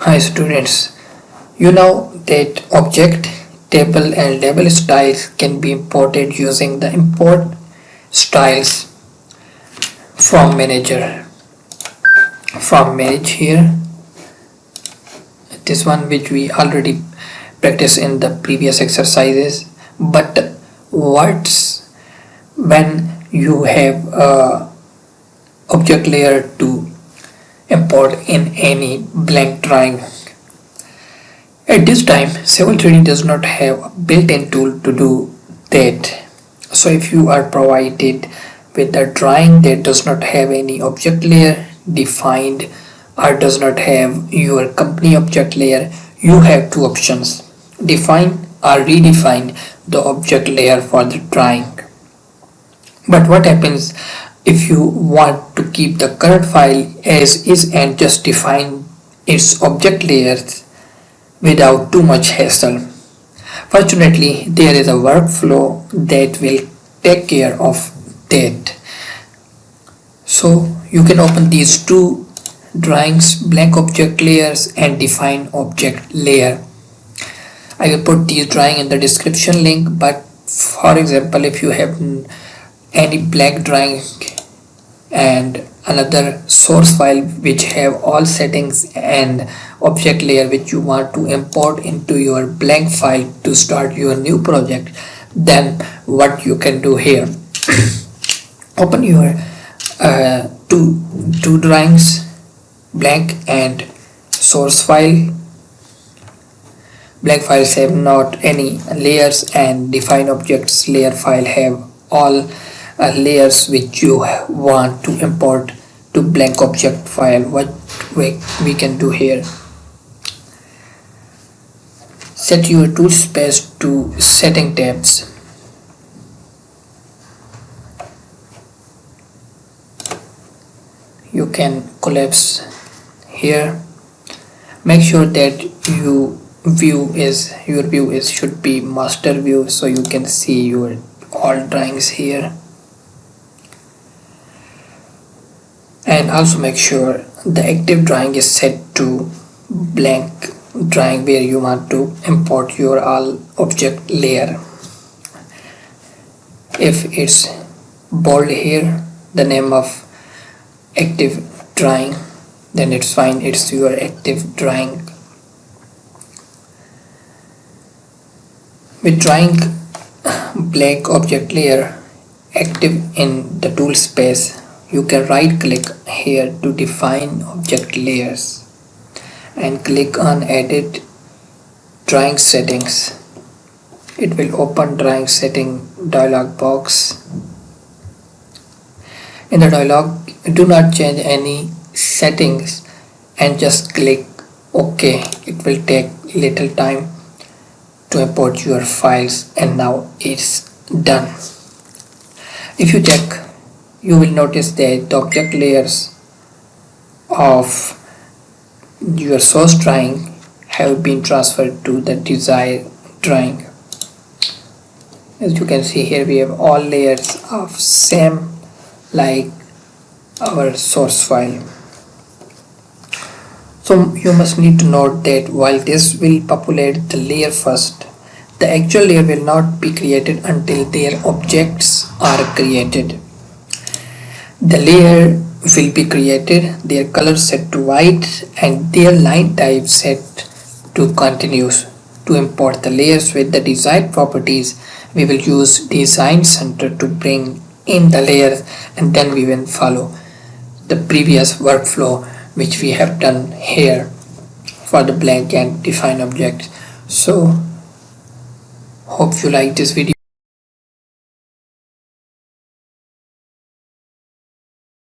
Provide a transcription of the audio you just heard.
Hi students, you know that object, table and label styles can be imported using the import styles from manager. From manage here, this one which we already practiced in the previous exercises, but what's when you have a object layer to import in any blank drawing. At this time, Civil 3D does not have a built-in tool to do that. So if you are provided with a drawing that does not have any object layer defined or does not have your company object layer, you have two options: define or redefine the object layer for the drawing. But what happens if you want to keep the current file as is and just define its object layers without too much hassle? Fortunately, there is a workflow that will take care of that. So you can open these two drawings, blank object layers and define object layer. I will put these drawing in the description link, but for example, if you have any blank drawing and another source file which have all settings and object layer which you want to import into your blank file to start your new project, then what you can do here, open your two drawings, blank and source file. Blank files have not any layers and define objects layer file have all layers which you want to import to blank object file. What we can do here, set your tool space to setting tabs. You can collapse here. Make sure that your view is should be master view, so you can see your all drawings here. And also make sure the active drawing is set to blank drawing where you want to import your all object layer. If it's bold here, the name of active drawing, then it's fine, it's your active drawing. With drawing blank object layer active in the tool space, you can right click here to define object layers and click on edit drawing settings. It will open drawing setting dialog box. In the dialog, do not change any settings and just click OK. It will take little time to import your files, and now it's done. If you check, you will notice that the object layers of your source drawing have been transferred to the desired drawing. As you can see here, we have all layers of same like our source file. So you must need to note that while this will populate the layer first, the actual layer will not be created until their objects are created. The layer will be created, their color set to white and their line type set to continuous. To import the layers with the desired properties, we will use Design Center to bring in the layers, and then we will follow the previous workflow which we have done here for the blank and define objects. So hope you like this video.